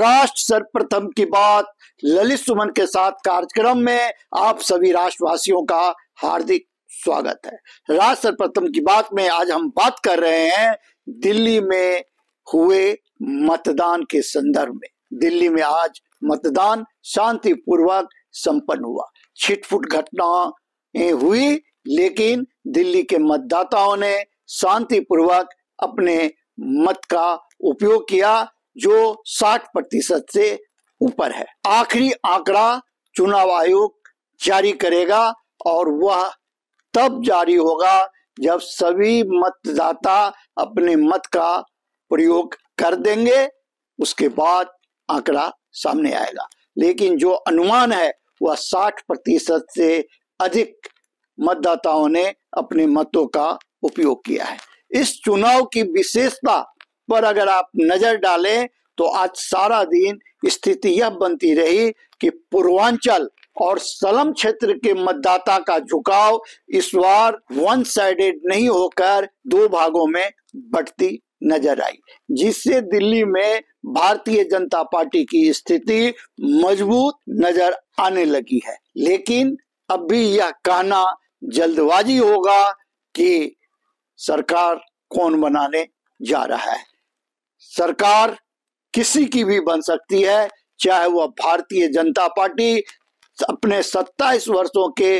राष्ट्र सर्वप्रथम की बात ललित सुमन के साथ कार्यक्रम में आप सभी राष्ट्रवासियों का हार्दिक स्वागत है। राष्ट्र सर्वप्रथम की बात में आज हम बात कर रहे हैं दिल्ली में हुए मतदान के संदर्भ में। दिल्ली में आज मतदान शांतिपूर्वक संपन्न हुआ। छिटपुट घटनाएं हुई, लेकिन दिल्ली के मतदाताओं ने शांतिपूर्वक अपने मत का उपयोग किया, जो 60% से ऊपर है। आखिरी आंकड़ा चुनाव आयोग जारी करेगा और वह तब जारी होगा जब सभी मतदाता अपने मत का प्रयोग कर देंगे, उसके बाद आंकड़ा सामने आएगा। लेकिन जो अनुमान है वह 60% से अधिक मतदाताओं ने अपने मतों का उपयोग किया है। इस चुनाव की विशेषता पर अगर आप नजर डालें तो आज सारा दिन स्थिति यह बनती रही कि पूर्वांचल और सलम क्षेत्र के मतदाता का झुकाव इस बार वन साइडेड नहीं होकर दो भागों में बढ़ती नजर आई, जिससे दिल्ली में भारतीय जनता पार्टी की स्थिति मजबूत नजर आने लगी है। लेकिन अब भी यह कहना जल्दबाजी होगा कि सरकार कौन बनाने जा रहा है। सरकार किसी की भी बन सकती है, चाहे वह भारतीय जनता पार्टी अपने 27 वर्षों के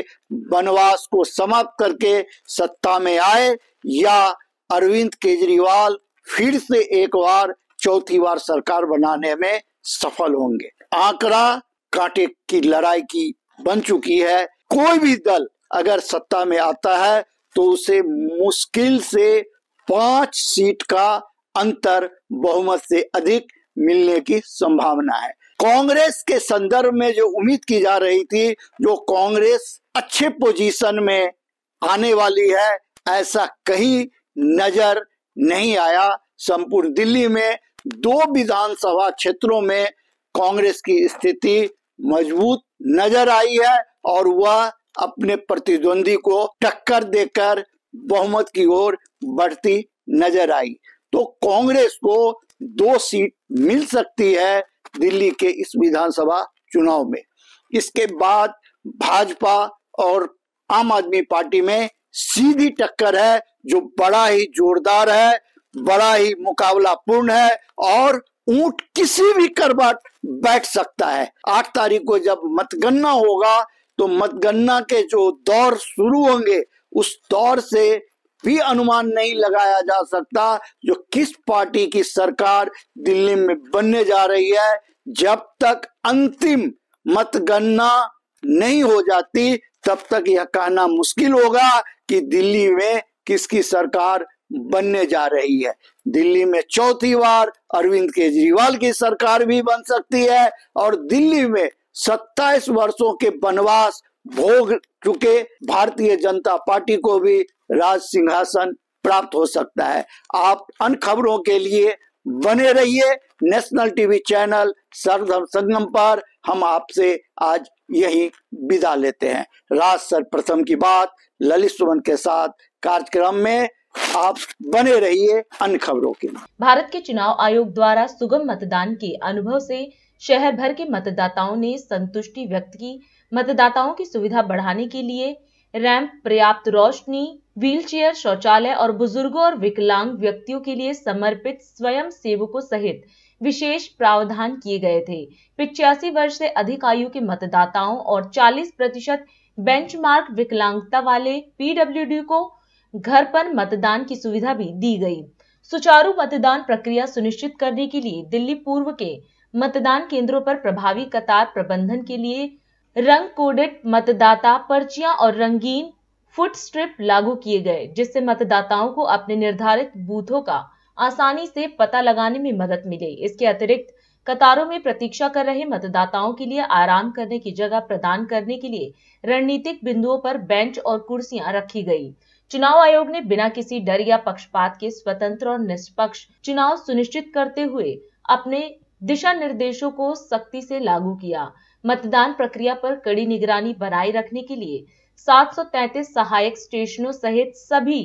वनवास को समाप्त करके सत्ता में आए, या अरविंद केजरीवाल फिर से एक बार चौथी बार सरकार बनाने में सफल होंगे। आंकड़ा कांटे की लड़ाई की बन चुकी है। कोई भी दल अगर सत्ता में आता है तो उसे मुश्किल से 5 सीट का अंतर बहुमत से अधिक मिलने की संभावना है। कांग्रेस के संदर्भ में जो उम्मीद की जा रही थी, जो कांग्रेस अच्छे पोजीशन में आने वाली है, ऐसा कहीं नजर नहीं आया। संपूर्ण दिल्ली में 2 विधानसभा क्षेत्रों में कांग्रेस की स्थिति मजबूत नजर आई है और वह अपने प्रतिद्वंदी को टक्कर देकर बहुमत की ओर बढ़ती नजर आई। तो कांग्रेस को 2 सीट मिल सकती है दिल्ली के इस विधानसभा चुनाव में। इसके बाद भाजपा और आम आदमी पार्टी में सीधी टक्कर है, जो बड़ा ही जोरदार है, बड़ा ही मुकाबलापूर्ण है और ऊंट किसी भी करवट बैठ सकता है। 8 तारीख को जब मतगणना होगा तो मतगणना के जो दौर शुरू होंगे, उस दौर से भी अनुमान नहीं लगाया जा सकता जो किस पार्टी की सरकार दिल्ली में बनने जा रही है। जब तक अंतिम मतगणना नहीं हो जाती, तब तक यह कहना मुश्किल होगा कि दिल्ली में किसकी सरकार बनने जा रही है। दिल्ली में चौथी बार अरविंद केजरीवाल की सरकार भी बन सकती है और दिल्ली में 27 वर्षों के वनवास भोग चुके भारतीय जनता पार्टी को भी राज सिंहासन प्राप्त हो सकता है। आप अन्य खबरों के लिए बने रहिए नेशनल टीवी चैनल सर्वधर्म संगम पर। हम आपसे आज यही विदा लेते हैं। राष्ट्र सर्वप्रथम की बात ललित सुमन के साथ कार्यक्रम में आप बने रहिए अन्य खबरों के लिए। भारत के चुनाव आयोग द्वारा सुगम मतदान के अनुभव से शहर भर के मतदाताओं ने संतुष्टि व्यक्त की। मतदाताओं की सुविधा बढ़ाने के लिए रैंप, पर्याप्त रोशनी, व्हीलचेयर, शौचालय और बुजुर्गों और विकलांग व्यक्तियों के लिए समर्पित स्वयं सेवकों सहित विशेष प्रावधान किए गए थे। 85 वर्ष से अधिक आयु के मतदाताओं और 40% बेंचमार्क विकलांगता वाले पीडब्ल्यूडी को घर पर मतदान की सुविधा भी दी गई। सुचारू मतदान प्रक्रिया सुनिश्चित करने के लिए दिल्ली पूर्व के मतदान केंद्रों पर प्रभावी कतार प्रबंधन के लिए रंग कोडेड मतदाता पर्चियां और रंगीन फुट स्ट्रिप लागू किए गए, जिससे मतदाताओं को अपने निर्धारित बूथों का आसानी से पता लगाने में मदद मिले। इसके अतिरिक्त कतारों में प्रतीक्षा कर रहे मतदाताओं के लिए आराम करने की जगह प्रदान करने के लिए रणनीतिक बिंदुओं पर बेंच और कुर्सियां रखी गई। चुनाव आयोग ने बिना किसी डर या पक्षपात के स्वतंत्र और निष्पक्ष चुनाव सुनिश्चित करते हुए अपने दिशा निर्देशों को सख्ती से लागू किया। मतदान प्रक्रिया पर कड़ी निगरानी बनाए रखने के लिए 733 सहायक स्टेशनों सहित सभी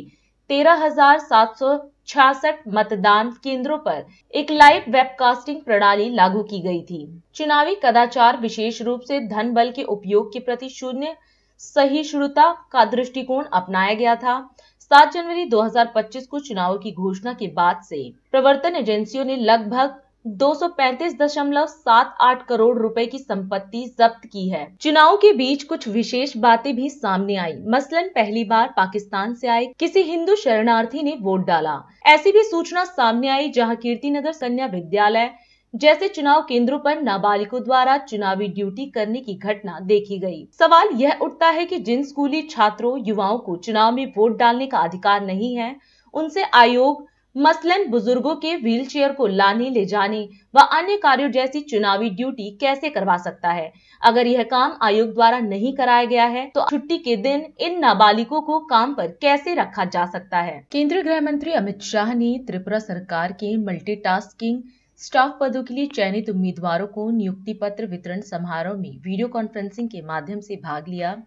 13,700 66 मतदान केंद्रों पर एक लाइव वेबकास्टिंग प्रणाली लागू की गई थी। चुनावी कदाचार विशेष रूप से धन बल के उपयोग के प्रति शून्य सहिष्णुता का दृष्टिकोण अपनाया गया था। 7 जनवरी 2025 को चुनाव की घोषणा के बाद से प्रवर्तन एजेंसियों ने लगभग 235.78 करोड़ रुपए की संपत्ति जब्त की है। चुनाव के बीच कुछ विशेष बातें भी सामने आई। मसलन पहली बार पाकिस्तान से आए किसी हिंदू शरणार्थी ने वोट डाला। ऐसी भी सूचना सामने आई जहां कीर्तिनगर कन्या विद्यालय जैसे चुनाव केंद्रों पर नाबालिगों द्वारा चुनावी ड्यूटी करने की घटना देखी गई। सवाल यह उठता है कि जिन स्कूली छात्रों युवाओं को चुनाव में वोट डालने का अधिकार नहीं है, उनसे आयोग मसलन बुजुर्गों के व्हीलचेयर को लाने ले जाने व अन्य कार्यों जैसी चुनावी ड्यूटी कैसे करवा सकता है। अगर यह काम आयोग द्वारा नहीं कराया गया है तो छुट्टी के दिन इन नाबालिगों को काम पर कैसे रखा जा सकता है। केंद्रीय गृह मंत्री अमित शाह ने त्रिपुरा सरकार के मल्टीटास्किंग स्टाफ पदों के लिए चयनित उम्मीदवारों को नियुक्ति पत्र वितरण समारोह में वीडियो कॉन्फ्रेंसिंग के माध्यम से भाग लिया।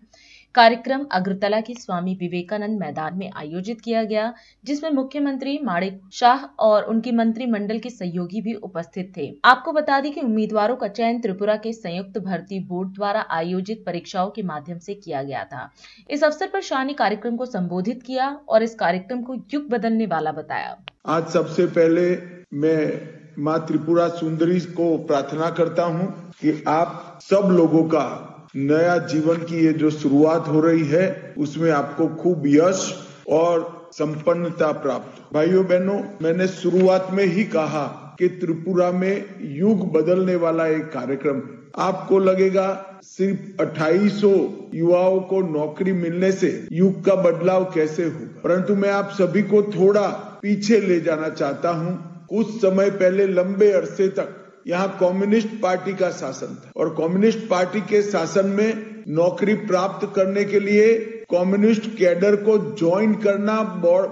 कार्यक्रम अगरतला के स्वामी विवेकानंद मैदान में आयोजित किया गया, जिसमें मुख्यमंत्री माणिक शाह और उनके मंत्रिमंडल के सहयोगी भी उपस्थित थे। आपको बता दें कि उम्मीदवारों का चयन त्रिपुरा के संयुक्त भर्ती बोर्ड द्वारा आयोजित परीक्षाओं के माध्यम से किया गया था। इस अवसर पर शाह ने कार्यक्रम को संबोधित किया और इस कार्यक्रम को युग बदलने वाला बताया। आज सबसे पहले मैं माँ त्रिपुरा सुंदरी को प्रार्थना करता हूँ कि आप सब लोगों का नया जीवन की ये जो शुरुआत हो रही है उसमें आपको खूब यश और संपन्नता प्राप्त। भाइयों बहनों, मैंने शुरुआत में ही कहा कि त्रिपुरा में युग बदलने वाला एक कार्यक्रम। आपको लगेगा सिर्फ 2800 युवाओं को नौकरी मिलने से युग का बदलाव कैसे होगा, परंतु मैं आप सभी को थोड़ा पीछे ले जाना चाहता हूँ। कुछ समय पहले लंबे अरसे तक यहाँ कम्युनिस्ट पार्टी का शासन था और कम्युनिस्ट पार्टी के शासन में नौकरी प्राप्त करने के लिए कम्युनिस्ट कैडर को ज्वाइन करना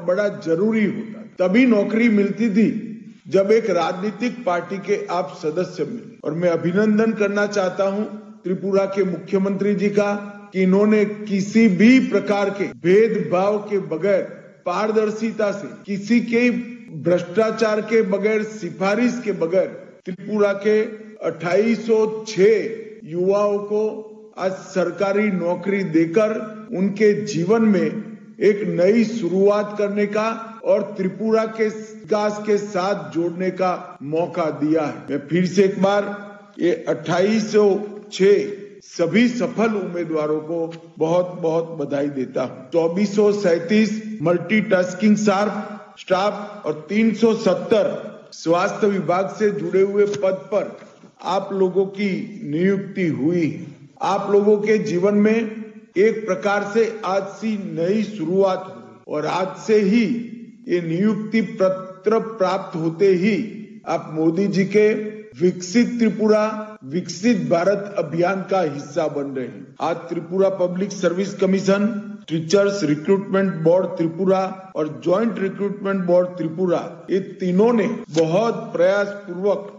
बड़ा जरूरी होता, तभी नौकरी मिलती थी जब एक राजनीतिक पार्टी के आप सदस्य मिले। और मैं अभिनंदन करना चाहता हूँ त्रिपुरा के मुख्यमंत्री जी का कि इन्होंने किसी भी प्रकार के भेदभाव के बगैर, पारदर्शिता से, किसी के भ्रष्टाचार के बगैर, सिफारिश के बगैर त्रिपुरा के 2806 युवाओं को आज सरकारी नौकरी देकर उनके जीवन में एक नई शुरुआत करने का और त्रिपुरा के विकास के साथ जोड़ने का मौका दिया है। मैं फिर से एक बार ये 2806 सभी सफल उम्मीदवारों को बहुत बहुत बधाई देता हूँ। 2437 मल्टीटास्किंग स्टाफ और 370 स्वास्थ्य विभाग से जुड़े हुए पद पर आप लोगों की नियुक्ति हुई। आप लोगों के जीवन में एक प्रकार से आज सी नई शुरुआत हुई और आज से ही ये नियुक्ति पत्र प्राप्त होते ही आप मोदी जी के विकसित त्रिपुरा विकसित भारत अभियान का हिस्सा बन रहे हैं। आज Tripura public service commission, teachers recruitment board Tripura और ज्वाइंट रिक्रूटमेंट बोर्ड त्रिपुरा, ये तीनों ने बहुत प्रयास पूर्वक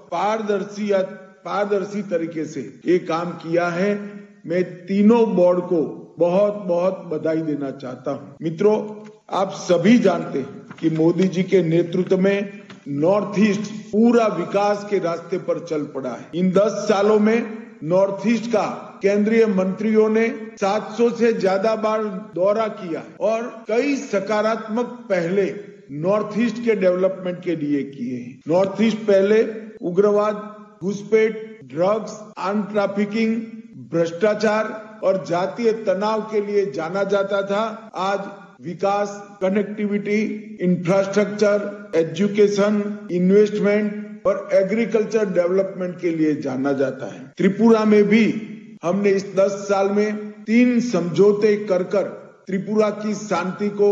पारदर्शी तरीके से ये काम किया है। मैं तीनों बोर्ड को बहुत बहुत बधाई देना चाहता हूँ। मित्रों, आप सभी जानते हैं कि मोदी जी के नेतृत्व में नॉर्थ ईस्ट पूरा विकास के रास्ते पर चल पड़ा है। इन 10 सालों में नॉर्थ ईस्ट का केंद्रीय मंत्रियों ने 700 से ज्यादा बार दौरा किया और कई सकारात्मक पहले नॉर्थ ईस्ट के डेवलपमेंट के लिए किए हैं। नॉर्थ ईस्ट पहले उग्रवाद, घुसपैठ, ड्रग्स, आर्म ट्रैफिकिंग, भ्रष्टाचार और जातीय तनाव के लिए जाना जाता था। आज विकास, कनेक्टिविटी, इंफ्रास्ट्रक्चर, एजुकेशन, इन्वेस्टमेंट और एग्रीकल्चर डेवलपमेंट के लिए जाना जाता है। त्रिपुरा में भी हमने इस 10 साल में 3 समझौते कर त्रिपुरा की शांति को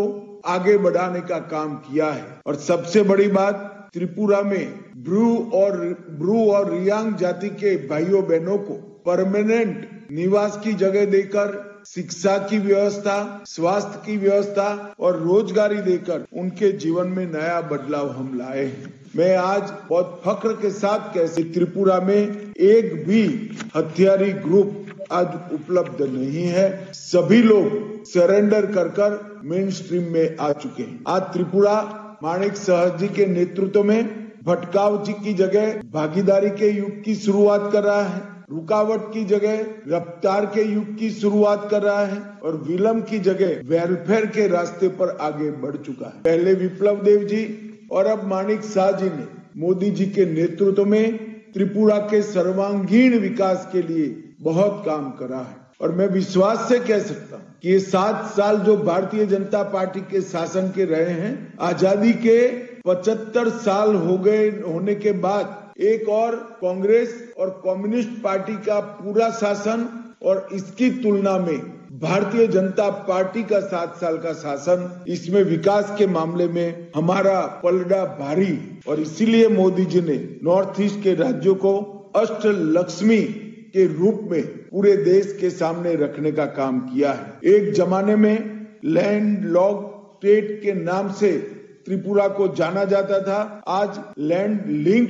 आगे बढ़ाने का काम किया है। और सबसे बड़ी बात, त्रिपुरा में ब्रू और रियांग जाति के भाइयों बहनों को परमानेंट निवास की जगह देकर शिक्षा की व्यवस्था, स्वास्थ्य की व्यवस्था और रोजगारी देकर उनके जीवन में नया बदलाव हम लाए हैं। मैं आज बहुत फख्र के साथ कहती त्रिपुरा में एक भी हथियारी ग्रुप आज उपलब्ध नहीं है। सभी लोग सरेंडर कर मेन स्ट्रीम में आ चुके हैं। आज त्रिपुरा माणिक साहा जी के नेतृत्व में भटकाव जी की जगह भागीदारी के युग की शुरुआत कर रहा है, रुकावट की जगह रफ्तार के युग की शुरुआत कर रहा है और विलंब की जगह वेलफेयर के रास्ते पर आगे बढ़ चुका है। पहले विप्लव देव जी और अब माणिक साहा जी ने मोदी जी के नेतृत्व में त्रिपुरा के सर्वांगीण विकास के लिए बहुत काम करा है और मैं विश्वास से कह सकता हूँ कि ये 7 साल जो भारतीय जनता पार्टी के शासन के रहे हैं, आजादी के 75 साल हो गए होने के बाद एक और कांग्रेस और कम्युनिस्ट पार्टी का पूरा शासन और इसकी तुलना में भारतीय जनता पार्टी का 7 साल का शासन, इसमें विकास के मामले में हमारा पलड़ा भारी और इसीलिए मोदी जी ने नॉर्थ ईस्ट के राज्यों को अष्टलक्ष्मी के रूप में पूरे देश के सामने रखने का काम किया है। एक जमाने में लैंड लॉक स्टेट के नाम से त्रिपुरा को जाना जाता था, आज लैंड लिंक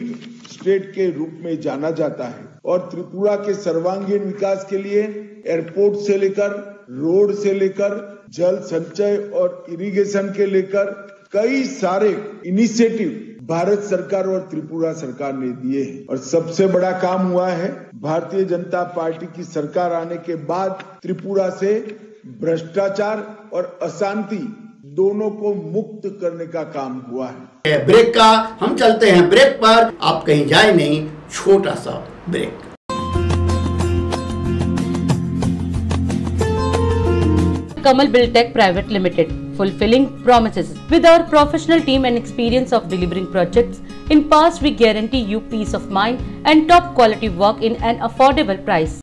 स्टेट के रूप में जाना जाता है और त्रिपुरा के सर्वांगीण विकास के लिए एयरपोर्ट से लेकर रोड से लेकर जल संचय और इरिगेशन के लेकर कई सारे इनिशिएटिव भारत सरकार और त्रिपुरा सरकार ने दिए हैं और सबसे बड़ा काम हुआ है भारतीय जनता पार्टी की सरकार आने के बाद त्रिपुरा से भ्रष्टाचार और अशांति दोनों को मुक्त करने का काम हुआ है। ब्रेक का हम चलते हैं ब्रेक पर, आप कहीं जाए नहीं, छोटा सा break. Kamal Buildtech Private Limited, fulfilling promises. With our professional team and experience of delivering projects, in past we guarantee you peace of mind and top quality work in an affordable price.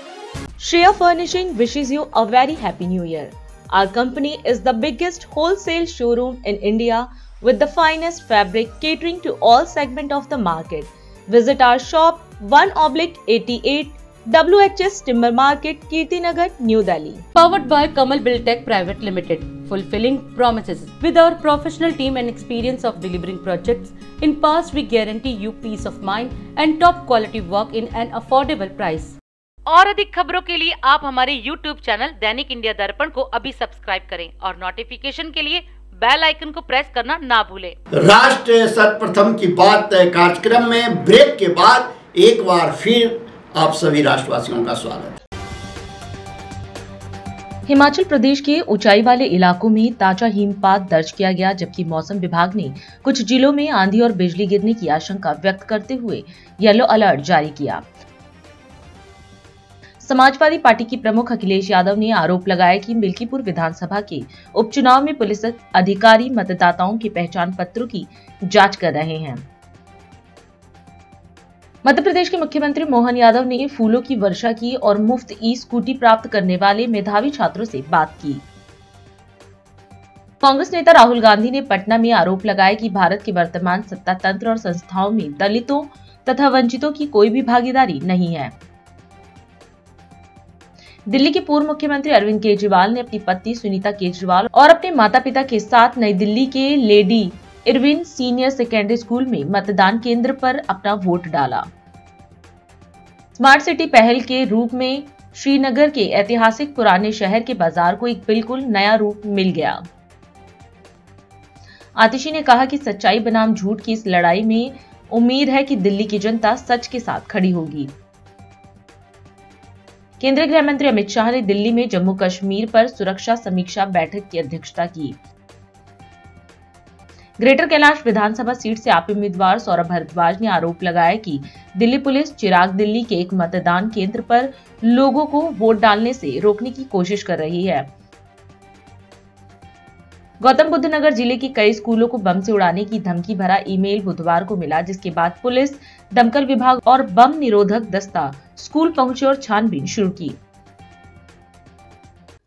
Shreya Furnishing wishes you a very happy new year. Our company is the biggest wholesale showroom in India with the finest fabric catering to all segments of the market. Visit our shop 1/88 WHS Timber Market, Kirtinagar, New Delhi. Powered by Kamal Buildtech Private Limited, fulfilling promises. With our professional team and experience of delivering projects, in past we guarantee you peace of mind and top quality work in an affordable price. और अधिक खबरों के लिए आप हमारे YouTube channel दैनिक India दर्पण को अभी सब्सक्राइब करें और नोटिफिकेशन के लिए बेल आइकन को प्रेस करना ना भूलें। राष्ट्र सर्वप्रथम की बात कार्यक्रम में ब्रेक के बाद एक बार फिर आप सभी राष्ट्रवासियों का स्वागत है। हिमाचल प्रदेश के ऊंचाई वाले इलाकों में ताजा हिमपात दर्ज किया गया, जबकि मौसम विभाग ने कुछ जिलों में आंधी और बिजली गिरने की आशंका व्यक्त करते हुए येलो अलर्ट जारी किया। समाजवादी पार्टी की प्रमुख अखिलेश यादव ने आरोप लगाया कि मिल्कीपुर विधानसभा के उपचुनाव में पुलिस अधिकारी मतदाताओं के पहचान पत्रों की जांच कर रहे हैं। मध्य प्रदेश के मुख्यमंत्री मोहन यादव ने फूलों की वर्षा की और मुफ्त ई स्कूटी प्राप्त करने वाले मेधावी छात्रों से बात की। कांग्रेस नेता राहुल गांधी ने पटना में आरोप लगाया कि भारत के वर्तमान सत्ता तंत्र और संस्थाओं में दलितों तथा वंचितों की कोई भी भागीदारी नहीं है। दिल्ली के पूर्व मुख्यमंत्री अरविंद केजरीवाल ने अपनी पत्नी सुनीता केजरीवाल और अपने माता पिता के साथ नई दिल्ली के lady Irwin senior secondary school में मतदान केंद्र पर अपना वोट डाला। स्मार्ट सिटी पहल के रूप में श्रीनगर के ऐतिहासिक पुराने शहर के बाजार को एक बिल्कुल नया रूप मिल गया। आतिशी ने कहा कि सच्चाई बनाम झूठ की इस लड़ाई में उम्मीद है कि दिल्ली की जनता सच के साथ खड़ी होगी। केंद्रीय गृह मंत्री अमित शाह ने दिल्ली में जम्मू कश्मीर पर सुरक्षा समीक्षा बैठक की अध्यक्षता की। ग्रेटर कैलाश विधानसभा सीट से आप उम्मीदवार सौरभ भारद्वाज ने आरोप लगाया कि दिल्ली पुलिस चिराग दिल्ली के एक मतदान केंद्र पर लोगों को वोट डालने से रोकने की कोशिश कर रही है। गौतम बुद्ध नगर जिले के कई स्कूलों को बम से उड़ाने की धमकी भरा ईमेल बुधवार को मिला, जिसके बाद पुलिस, दमकल विभाग और बम निरोधक दस्ता स्कूल पहुंचे और छानबीन शुरू की।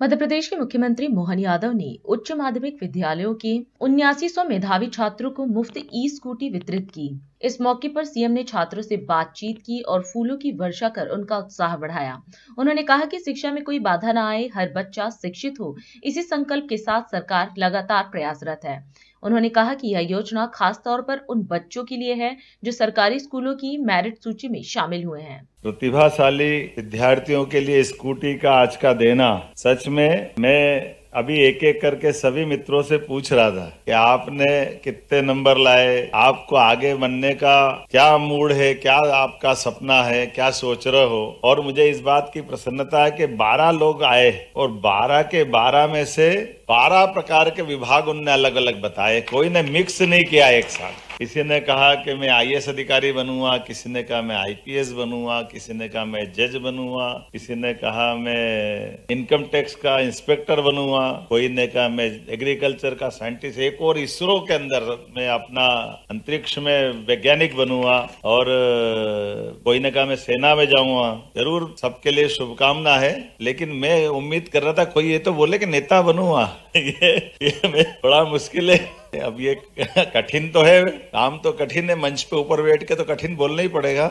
मध्य प्रदेश के मुख्यमंत्री मोहन यादव ने उच्च माध्यमिक विद्यालयों के 7900 मेधावी छात्रों को मुफ्त ई स्कूटी वितरित की। इस मौके पर सीएम ने छात्रों से बातचीत की और फूलों की वर्षा कर उनका उत्साह बढ़ाया। उन्होंने कहा कि शिक्षा में कोई बाधा न आए, हर बच्चा शिक्षित हो, इसी संकल्प के साथ सरकार लगातार प्रयासरत है। उन्होंने कहा कि यह योजना खास तौर पर उन बच्चों के लिए है जो सरकारी स्कूलों की मेरिट सूची में शामिल हुए हैं। प्रतिभाशाली विद्यार्थियों के लिए स्कूटी का आज का देना सच में मैं अभी एक एक करके सभी मित्रों से पूछ रहा था कि आपने कितने नंबर लाए, आपको आगे बनने का क्या मूड है, क्या आपका सपना है, क्या सोच रहे हो। और मुझे इस बात की प्रसन्नता है कि 12 लोग आए और 12 के 12 में से 12 प्रकार के विभाग उनने अलग अलग बताए, कोई ने मिक्स नहीं किया एक साथ। किसी ने कहा कि मैं आईएएस अधिकारी बनूंगा, किसी ने कहा मैं आईपीएस बनूंगा, किसी ने कहा मैं जज बनूंगा, किसी ने कहा मैं इनकम टैक्स का इंस्पेक्टर बनूंगा, कोई ने कहा मैं एग्रीकल्चर का साइंटिस्ट, एक और इसरो के अंदर मैं अपना अंतरिक्ष में वैज्ञानिक बनूंगा, और कोई ने कहा मैं सेना में जाऊंगा। जरूर सबके लिए शुभकामना है, लेकिन मैं उम्मीद कर रहा था कोई ये तो बोले कि नेता बनूंगा। ये मैं बड़ा मुश्किल है। अब ये कठिन तो है, काम तो कठिन है, मंच पे ऊपर बैठ के तो कठिन बोलना ही पड़ेगा।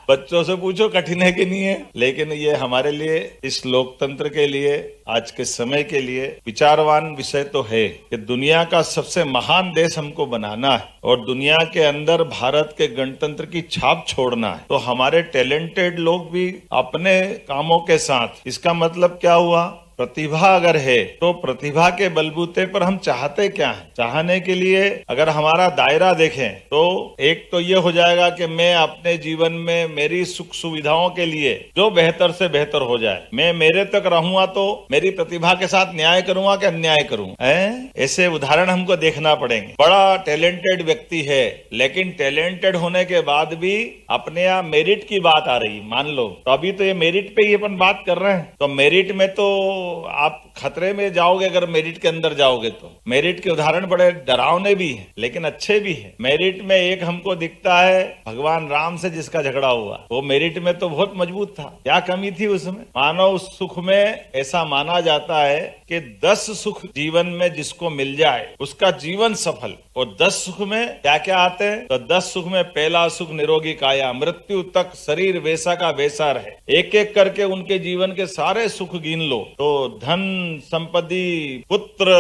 बच्चों से पूछो कठिन है कि नहीं है, लेकिन ये हमारे लिए, इस लोकतंत्र के लिए, आज के समय के लिए विचारवान विषय तो है कि दुनिया का सबसे महान देश हमको बनाना है और दुनिया के अंदर भारत के गणतंत्र की छाप छोड़ना है। तो हमारे टैलेंटेड लोग भी अपने कामों के साथ, इसका मतलब क्या हुआ, प्रतिभा अगर है तो प्रतिभा के बलबूते पर हम चाहते क्या हैं, चाहने के लिए अगर हमारा दायरा देखें तो एक तो ये हो जाएगा कि मैं अपने जीवन में मेरी सुख सुविधाओं के लिए जो बेहतर से बेहतर हो जाए, मैं मेरे तक रहूंगा तो मेरी प्रतिभा के साथ न्याय करूंगा कि अन्याय करूंगा। ऐसे उदाहरण हमको देखना पड़ेंगे। बड़ा टैलेंटेड व्यक्ति है, लेकिन टैलेंटेड होने के बाद भी अपने यहाँ मेरिट की बात आ रही, मान लो तो अभी तो ये मेरिट पे ही अपन बात कर रहे हैं, तो मेरिट में तो आप खतरे में जाओगे अगर मेरिट के अंदर जाओगे तो। मेरिट के उदाहरण बड़े डरावने भी हैं लेकिन अच्छे भी हैं। मेरिट में एक हमको दिखता है भगवान राम से जिसका झगड़ा हुआ, वो मेरिट में तो बहुत मजबूत था। क्या कमी थी उसमें? मानव सुख में ऐसा माना जाता है कि 10 सुख जीवन में जिसको मिल जाए उसका जीवन सफल। और 10 सुख में क्या क्या आते हैं? तो 10 सुख में पहला सुख निरोगी काया, मृत्यु तक शरीर वैसा का वैसा रहे। एक एक करके उनके जीवन के सारे सुख गिन लो तो धन, संपत्ति, पुत्र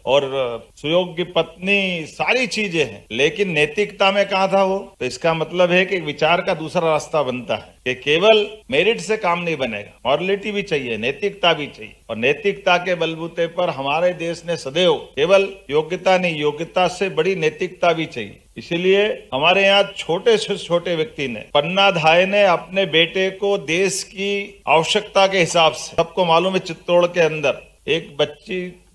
और सुयोग्य पत्नी, सारी चीजें हैं, लेकिन नैतिकता में कहा था वो। तो इसका मतलब है कि विचार का दूसरा रास्ता बनता है कि केवल मेरिट से काम नहीं बनेगा, मॉरलिटी भी चाहिए, नैतिकता भी चाहिए। और नैतिकता के बलबूते पर हमारे देश ने सदैव केवल योग्यता नहीं, योग्यता से बड़ी नैतिकता भी चाहिए। इसीलिए हमारे यहाँ छोटे से छोटे व्यक्ति ने, पन्ना धाय ने अपने बेटे को देश की आवश्यकता के हिसाब से, सबको मालूम है चित्तौड़ के अंदर एक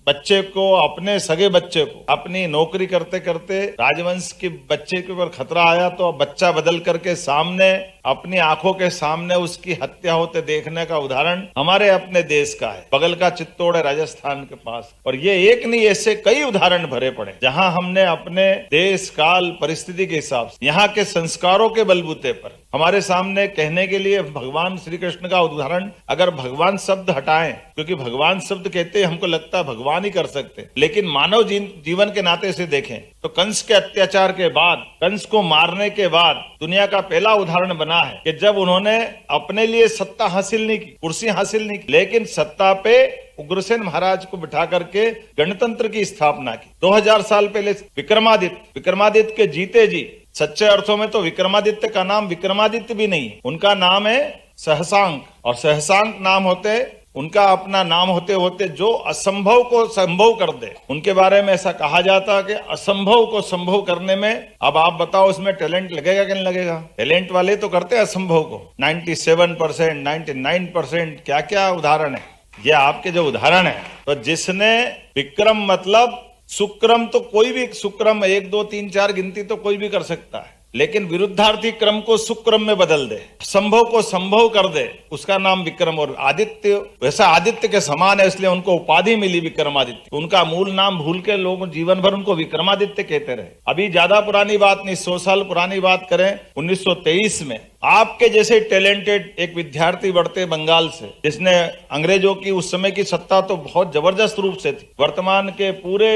बच्चे को, अपने सगे बच्चे को, अपनी नौकरी करते करते राजवंश के बच्चे के ऊपर खतरा आया तो बच्चा बदल करके सामने, अपनी आंखों के सामने उसकी हत्या होते देखने का उदाहरण हमारे अपने देश का है। बगल का चित्तौड़ है राजस्थान के पास। और ये एक नहीं, ऐसे कई उदाहरण भरे पड़े जहां हमने अपने देश काल परिस्थिति के हिसाब से, यहाँ के संस्कारों के बलबूते पर हमारे सामने कहने के लिए भगवान श्री कृष्ण का उदाहरण, अगर भगवान शब्द हटाएं, क्योंकि भगवान शब्द कहते हमको लगता है भगवान ही कर सकते, लेकिन मानव जीवन के नाते से देखें तो कंस के अत्याचार के बाद, कंस को मारने के बाद दुनिया का पहला उदाहरण बना है कि जब उन्होंने अपने लिए सत्ता हासिल नहीं की, कुर्सी हासिल नहीं की, लेकिन सत्ता पे उग्रसेन महाराज को बिठा करके गणतंत्र की स्थापना की। 2000 साल पहले विक्रमादित्य के जीते जी, सच्चे अर्थों में तो विक्रमादित्य का नाम विक्रमादित्य भी नहीं है, उनका नाम है सहसांक। और सहसांक नाम होते, उनका अपना नाम होते होते जो असंभव को संभव कर दे, उनके बारे में ऐसा कहा जाता है कि असंभव को संभव करने में, अब आप बताओ उसमें टैलेंट लगेगा कि नहीं लगेगा? टैलेंट वाले तो करते हैं असंभव को। 97%, 99%, क्या क्या उदाहरण है। ये आपके जो उदाहरण है, तो जिसने विक्रम मतलब सुक्रम, तो कोई भी सुक्रम 1, 2, 3, 4 गिनती तो कोई भी कर सकता है, लेकिन विरुद्धार्थी क्रम को सुक्रम में बदल दे, संभव को संभव कर दे, उसका नाम विक्रम। और आदित्य वैसा आदित्य के समान है, इसलिए उनको उपाधि मिली विक्रमादित्य। उनका मूल नाम भूल के लोग जीवन भर उनको विक्रमादित्य कहते रहे। अभी ज्यादा पुरानी बात नहीं, 100 साल पुरानी बात करें, 1923 में आपके जैसे टैलेंटेड एक विद्यार्थी बढ़ते बंगाल से, जिसने अंग्रेजों की उस समय की सत्ता तो बहुत जबरदस्त रूप से थी, वर्तमान के पूरे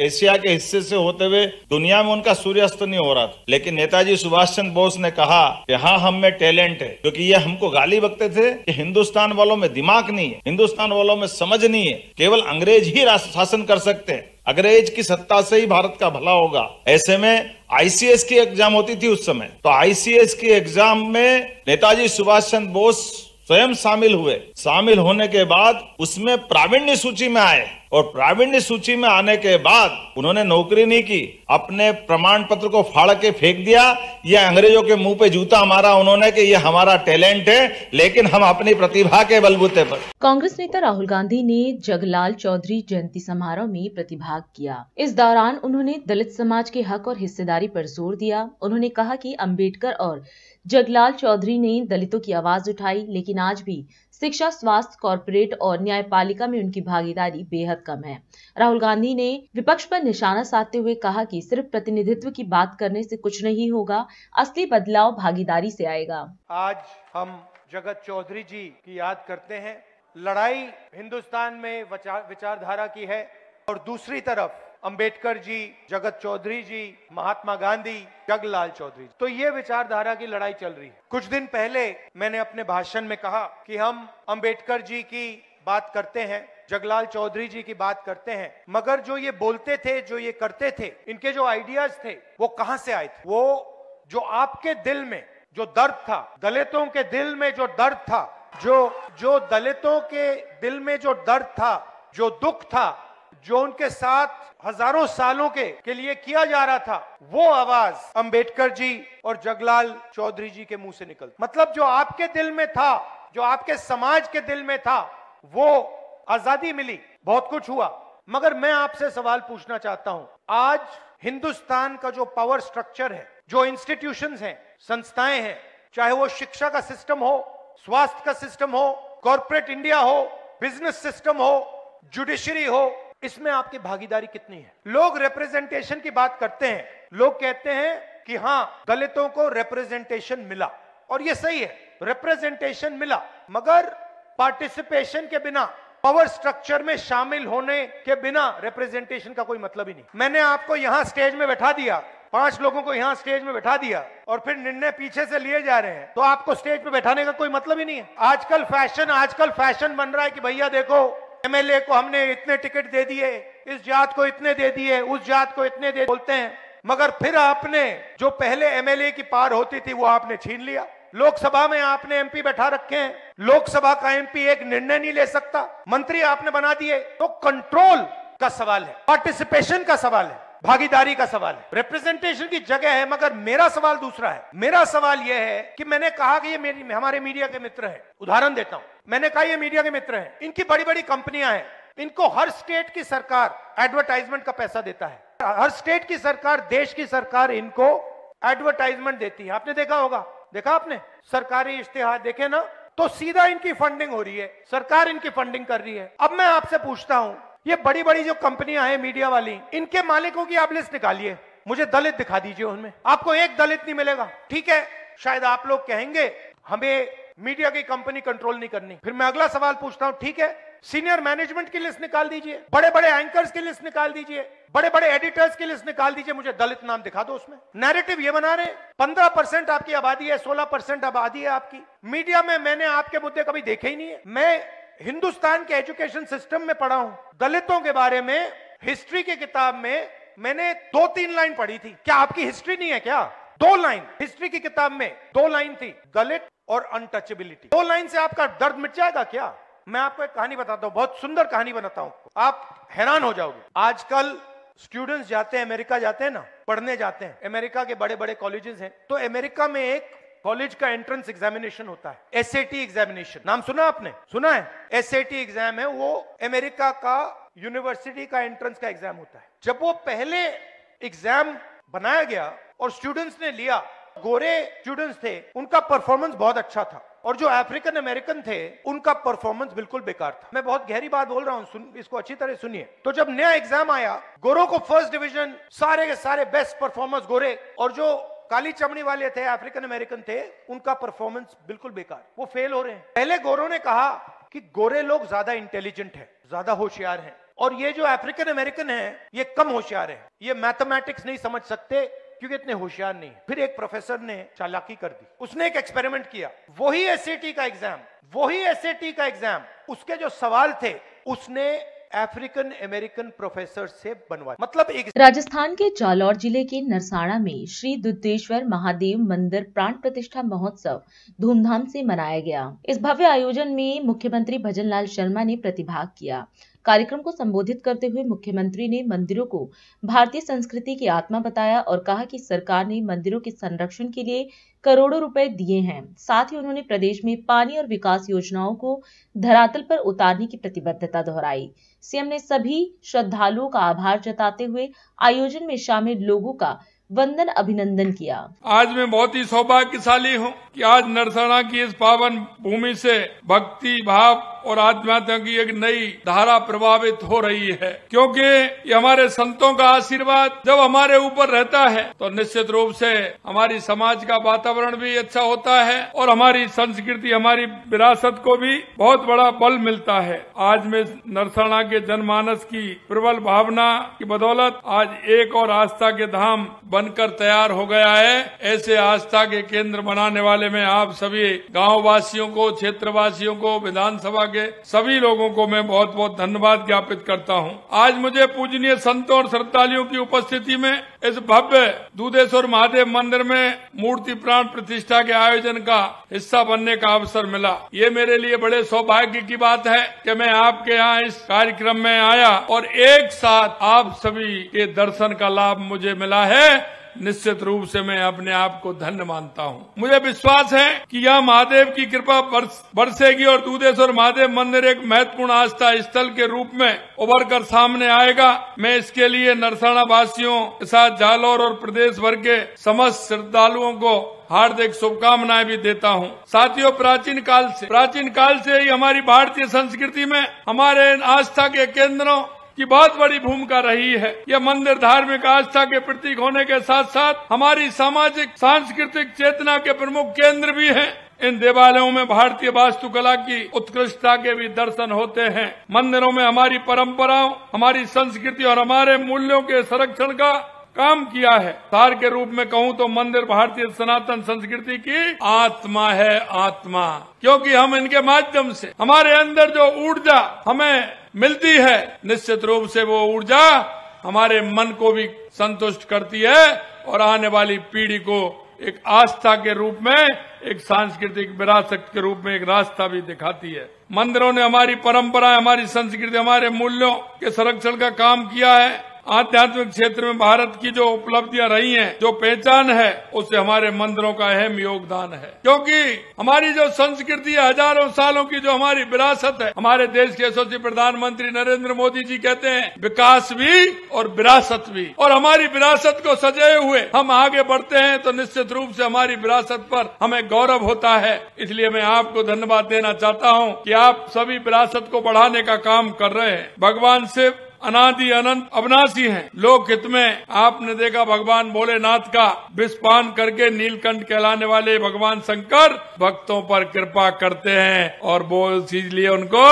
एशिया के हिस्से से होते हुए दुनिया में उनका सूर्यास्त नहीं हो रहा था, लेकिन नेताजी सुभाष चंद्र बोस ने कहा कि हाँ, हम में टैलेंट है। क्योंकि ये हमको गाली बकते थे कि हिंदुस्तान वालों में दिमाग नहीं है, हिंदुस्तान वालों में समझ नहीं है, केवल अंग्रेज ही शासन कर सकते हैं, अंग्रेज की सत्ता से ही भारत का भला होगा। ऐसे में आईसीएस की एग्जाम होती थी उस समय, तो आईसीएस की एग्जाम में नेताजी सुभाष चंद्र बोस स्वयं शामिल हुए। शामिल होने के बाद उसमें प्रावीण्य सूची में आए और प्रावीण्य सूची में आने के बाद उन्होंने नौकरी नहीं की, अपने प्रमाण पत्र को फाड़ के फेंक दिया। ये अंग्रेजों के मुंह पे जूता मारा उन्होंने कि ये हमारा टैलेंट है, लेकिन हम अपनी प्रतिभा के बलबूते पर। कांग्रेस नेता राहुल गांधी ने जगलाल चौधरी जयंती समारोह में प्रतिभाग किया। इस दौरान उन्होंने दलित समाज के हक और हिस्सेदारी पर जोर दिया। उन्होंने कहा कि अंबेडकर और जगलाल चौधरी ने दलितों की आवाज उठाई, लेकिन आज भी शिक्षा, स्वास्थ्य, कॉर्पोरेट और न्यायपालिका में उनकी भागीदारी बेहद कम है। राहुल गांधी ने विपक्ष पर निशाना साधते हुए कहा कि सिर्फ प्रतिनिधित्व की बात करने से कुछ नहीं होगा, असली बदलाव भागीदारी से आएगा। आज हम जगत चौधरी जी की याद करते हैं। लड़ाई हिंदुस्तान में विचारधारा की है और दूसरी तरफ अंबेडकर जी, जगत चौधरी जी, महात्मा गांधी, जगलाल चौधरी। तो ये विचारधारा की लड़ाई चल रही है। कुछ दिन पहले मैंने अपने भाषण में कहा कि हम अंबेडकर जी की बात करते हैं, जगलाल चौधरी जी की बात करते हैं, मगर जो ये बोलते थे, जो ये करते थे, इनके जो आइडियाज थे वो कहां से आए थे? वो जो आपके दिल में जो दर्द था, दलितों के दिल में जो दर्द था, जो दलितों के दिल में जो दर्द था, जो दुख था, जो उनके साथ हजारों सालों के लिए किया जा रहा था, वो आवाज अंबेडकर जी और जगलाल चौधरी जी के मुंह से निकल। मतलब जो आपके दिल में था, जो आपके समाज के दिल में था, वो आजादी मिली, बहुत कुछ हुआ, मगर मैं आपसे सवाल पूछना चाहता हूं। आज हिंदुस्तान का जो पावर स्ट्रक्चर है, जो इंस्टीट्यूशंस हैं, संस्थाएं हैं, चाहे वो शिक्षा का सिस्टम हो, स्वास्थ्य का सिस्टम हो, कॉर्पोरेट इंडिया हो, बिजनेस सिस्टम हो, जुडिशरी हो, इसमें आपकी भागीदारी कितनी है? लोग रिप्रेजेंटेशन की बात करते हैं, लोग कहते हैं कि हां दलितों को रिप्रेजेंटेशन मिला, और ये सही है, रिप्रेजेंटेशन मिला, मगर पार्टिसिपेशन के बिना, पावर स्ट्रक्चर में शामिल होने के बिना रिप्रेजेंटेशन का कोई मतलब ही नहीं। मैंने आपको यहां स्टेज में बैठा दिया, 5 लोगों को यहां स्टेज में बैठा दिया और फिर निर्णय पीछे से लिए जा रहे हैं, तो आपको स्टेज पे बैठाने का कोई मतलब ही नहीं है। आजकल फैशन बन रहा है कि भैया देखो एमएलए को हमने इतने टिकट दे दिए, इस जात को इतने दे दिए, उस जात को इतने दे, बोलते हैं, मगर फिर आपने जो पहले एमएलए की पार होती थी वो आपने छीन लिया। लोकसभा में आपने एमपी बैठा रखे हैं, लोकसभा का एमपी एक निर्णय नहीं ले सकता, मंत्री आपने बना दिए। तो कंट्रोल का सवाल है, पार्टिसिपेशन का सवाल है, भागीदारी का सवाल है, रिप्रेजेंटेशन की जगह है, मगर मेरा सवाल दूसरा है। मेरा सवाल यह है कि मैंने कहा कि ये हमारे मीडिया के मित्र हैं, उदाहरण देता हूं, मैंने कहा ये मीडिया के मित्र हैं, इनकी बड़ी बड़ी कंपनियां हैं, इनको हर स्टेट की सरकार एडवर्टाइजमेंट का पैसा देता है, हर स्टेट की सरकार, देश की सरकार इनको एडवर्टाइजमेंट देती है। आपने देखा होगा, देखा आपने सरकारी इश्तिहार देखे ना, तो सीधा इनकी फंडिंग हो रही है, सरकार इनकी फंडिंग कर रही है। अब मैं आपसे पूछता हूं, ये बड़ी बड़ी जो कंपनियां हैं मीडिया वाली, इनके मालिकों की आप लिस्ट निकालिए, मुझे दलित दिखा दीजिए, उनमें आपको एक दलित नहीं मिलेगा। ठीक है, शायद आप लोग कहेंगे हमें मीडिया की कंपनी कंट्रोल नहीं करनी। फिर मैं अगला सवाल पूछता हूं, ठीक है, सीनियर मैनेजमेंट की लिस्ट निकाल दीजिए, बड़े बड़े एंकर्स की लिस्ट निकाल दीजिए, बड़े बड़े एडिटर्स की लिस्ट निकाल दीजिए, मुझे दलित नाम दिखा दो उसमें। नैरेटिव ये बना रहे, 15% आपकी आबादी है, 16% आबादी है आपकी, मीडिया में मैंने आपके मुद्दे कभी देखे ही नहीं है। मैं हिंदुस्तान के एजुकेशन सिस्टम में पढ़ा हूं, दलितों के बारे में हिस्ट्री की किताब में मैंने 2-3 लाइन पढ़ी थी। क्या आपकी हिस्ट्री नहीं है क्या? 2 लाइन हिस्ट्री की किताब में, 2 लाइन थी, दलित और अनटचेबिलिटी। 2 लाइन से आपका दर्द मिट जाएगा क्या? मैं आपको एक कहानी बताता हूं, बहुत सुंदर कहानी बताता हूं, आप हैरान हो जाओगे। आजकल स्टूडेंट्स जाते हैं, अमेरिका जाते हैं ना, पढ़ने जाते हैं, अमेरिका के बड़े बड़े कॉलेजेस हैं, तो अमेरिका में एक कॉलेज का एंट्रेंस एग्जामिनेशन होता है, एसएटी एग्जामिनेशन, नाम सुना आपने? सुना है? एसएटी एग्जाम है, वो अमेरिका का यूनिवर्सिटी का एंट्रेंस का एग्जाम होता है। जब वो पहले एग्जाम बनाया गया और स्टूडेंट्स ने लिया, गोरे स्टूडेंट्स थे, उनका परफॉर्मेंस बहुत अच्छा था, और जो अफ्रीकन अमेरिकन थे उनका परफॉर्मेंस बिल्कुल बेकार था। मैं बहुत गहरी बात बोल रहा हूं, इसको अच्छी तरह सुनिए। तो जब नया एग्जाम आया, गोरों को फर्स्ट डिवीजन, सारे के सारे बेस्ट परफॉर्मेंस गोरे, और जो काली चमड़ी वाले थे, अफ्रीकन अमेरिकन थे, उनका परफॉर्मेंस बिल्कुल बेकार, वो फेल हो रहे हैं। पहले गोरों ने कहा कि गोरे लोग ज्यादा इंटेलिजेंट हैं, ज्यादा होशियार हैं, और ये जो अफ्रीकन अमेरिकन हैं ये कम होशियार हैं, ये मैथमेटिक्स नहीं समझ सकते क्योंकि इतने होशियार नहीं। फिर एक प्रोफेसर ने चालाकी कर दी, उसने एक एक्सपेरिमेंट किया, वही एसएटी का एग्जाम, उसके जो सवाल थे उसने अफ्रीकन अमेरिकन प्रोफेसर से बनवाया। मतलब एक राजस्थान के जालौर जिले के नरसाड़ा में श्री दुधेश्वर महादेव मंदिर प्राण प्रतिष्ठा महोत्सव धूमधाम से मनाया गया। इस भव्य आयोजन में मुख्यमंत्री भजन लाल शर्मा ने प्रतिभाग किया। कार्यक्रम को संबोधित करते हुए मुख्यमंत्री ने मंदिरों को भारतीय संस्कृति की आत्मा बताया और कहा कि सरकार ने मंदिरों के संरक्षण के लिए करोड़ों रुपए दिए हैं। साथ ही उन्होंने प्रदेश में पानी और विकास योजनाओं को धरातल पर उतारने की प्रतिबद्धता दोहराई। सीएम ने सभी श्रद्धालुओं का आभार जताते हुए आयोजन में शामिल लोगों का वंदन अभिनंदन किया। आज मैं बहुत ही सौभाग्यशाली हूँ कि आज नरसना की इस पावन भूमि से भक्ति भाव और आध्यात्म की एक नई धारा प्रभावित हो रही है, क्योंकि ये हमारे संतों का आशीर्वाद जब हमारे ऊपर रहता है तो निश्चित रूप से हमारी समाज का वातावरण भी अच्छा होता है और हमारी संस्कृति, हमारी विरासत को भी बहुत बड़ा बल मिलता है। आज में नरसना के जनमानस की प्रबल भावना की बदौलत आज एक और आस्था के धाम बनकर तैयार हो गया है। ऐसे आस्था के केंद्र बनाने वाले में आप सभी गाँव वासियों को, क्षेत्र वासियों को, विधानसभा के सभी लोगों को मैं बहुत बहुत धन्यवाद ज्ञापित करता हूं। आज मुझे पूजनीय संतों और श्रद्धालुओं की उपस्थिति में इस भव्य दूधेश्वर महादेव मंदिर में मूर्ति प्राण प्रतिष्ठा के आयोजन का हिस्सा बनने का अवसर मिला। ये मेरे लिए बड़े सौभाग्य की बात है कि मैं आपके यहाँ इस कार्यक्रम में आया और एक साथ आप सभी के दर्शन का लाभ मुझे मिला है। निश्चित रूप से मैं अपने आप को धन्य मानता हूँ। मुझे विश्वास है कि यह महादेव की कृपा बरसेगी और दूधेश्वर महादेव मंदिर एक महत्वपूर्ण आस्था स्थल के रूप में उभर कर सामने आएगा। मैं इसके लिए नरसना वासियों के साथ जालौर और प्रदेश भर के समस्त श्रद्धालुओं को हार्दिक शुभकामनाएं भी देता हूं। साथियों, प्राचीन काल से ही हमारी भारतीय संस्कृति में हमारे आस्था के केंद्रों की बहुत बड़ी भूमिका रही है। यह मंदिर धार्मिक आस्था के प्रतीक होने के साथ साथ हमारी सामाजिक सांस्कृतिक चेतना के प्रमुख केंद्र भी हैं। इन देवालयों में भारतीय वास्तुकला की उत्कृष्टता के भी दर्शन होते हैं। मंदिरों में हमारी परंपराओं, हमारी संस्कृति और हमारे मूल्यों के संरक्षण का काम किया है। सार के रूप में कहूँ तो मंदिर भारतीय सनातन संस्कृति की आत्मा है, आत्मा, क्योंकि हम इनके माध्यम से हमारे अंदर जो ऊर्जा हमें मिलती है, निश्चित रूप से वो ऊर्जा हमारे मन को भी संतुष्ट करती है और आने वाली पीढ़ी को एक आस्था के रूप में, एक सांस्कृतिक विरासत के रूप में एक रास्ता भी दिखाती है। मंदिरों ने हमारी परंपरा, हमारी संस्कृति, हमारे मूल्यों के संरक्षण का काम किया है। आध्यात्मिक क्षेत्र में भारत की जो उपलब्धियां रही हैं, जो पहचान है, उससे हमारे मंदिरों का अहम योगदान है, क्योंकि हमारी जो संस्कृति है, हजारों सालों की जो हमारी विरासत है, हमारे देश के यशस्वी प्रधानमंत्री नरेंद्र मोदी जी कहते हैं विकास भी और विरासत भी, और हमारी विरासत को सजाए हुए हम आगे बढ़ते हैं तो निश्चित रूप से हमारी विरासत पर हमें गौरव होता है। इसलिए मैं आपको धन्यवाद देना चाहता हूं कि आप सभी विरासत को बढ़ाने का काम कर रहे हैं। भगवान शिव अनादि अनंत अविनाशी हैं। लोक हित में आपने देखा भगवान भोलेनाथ का विषपान करके नीलकंठ कहलाने वाले भगवान शंकर भक्तों पर कृपा करते हैं और वो इसलिए उनको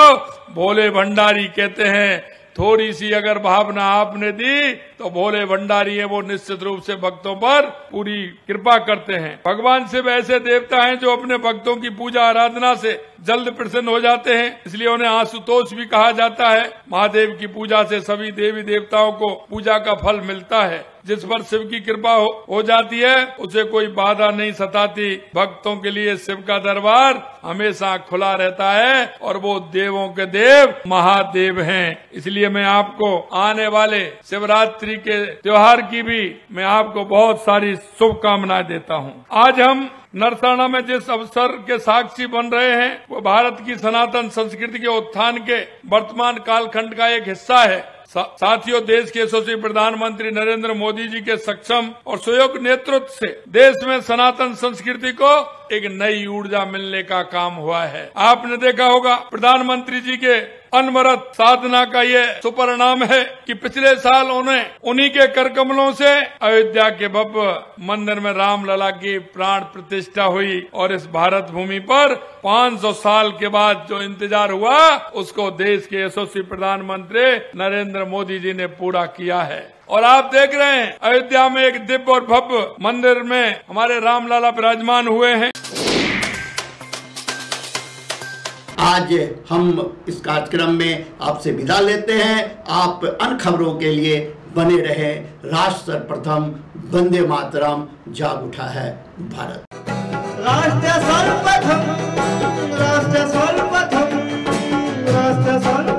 भोले भंडारी कहते हैं। थोड़ी सी अगर भावना आपने दी तो भोले भंडारी है, वो निश्चित रूप से भक्तों पर पूरी कृपा करते हैं। भगवान शिव ऐसे देवता हैं जो अपने भक्तों की पूजा आराधना से जल्द प्रसन्न हो जाते हैं, इसलिए उन्हें आशुतोष भी कहा जाता है। महादेव की पूजा से सभी देवी देवताओं को पूजा का फल मिलता है। जिस पर शिव की कृपा हो जाती है उसे कोई बाधा नहीं सताती। भक्तों के लिए शिव का दरबार हमेशा खुला रहता है और वो देवों के देव महादेव हैं। इसलिए मैं आपको आने वाले शिवरात्रि के त्योहार की भी मैं आपको बहुत सारी शुभकामनाएं देता हूँ। आज हम नरसना में जिस अवसर के साक्षी बन रहे हैं वो भारत की सनातन संस्कृति के उत्थान के वर्तमान कालखंड का एक हिस्सा है। साथियों, देश के यशस्वी प्रधानमंत्री नरेंद्र मोदी जी के सक्षम और सुयोग्य नेतृत्व से देश में सनातन संस्कृति को एक नई ऊर्जा मिलने का काम हुआ है। आपने देखा होगा प्रधानमंत्री जी के अनवरत साधना का ये सुपरिणाम है कि पिछले साल उन्हीं के करकमलों से अयोध्या के भव्य मंदिर में रामलला की प्राण प्रतिष्ठा हुई और इस भारत भूमि पर 500 साल के बाद जो इंतजार हुआ उसको देश के यशस्वी प्रधानमंत्री नरेंद्र मोदी जी ने पूरा किया है। और आप देख रहे हैं अयोध्या में एक दिव्य और भव्य मंदिर में हमारे रामलला विराजमान हुए हैं। आज हम इस कार्यक्रम में आपसे विदा लेते हैं। आप अन्य खबरों के लिए बने रहे। राष्ट्र सर्वप्रथम, वंदे मातरम, जाग उठा है भारत। राष्ट्र सर्वप्रथम, राष्ट्र सर्वप्रथम, राष्ट्र सर्वप्रथम।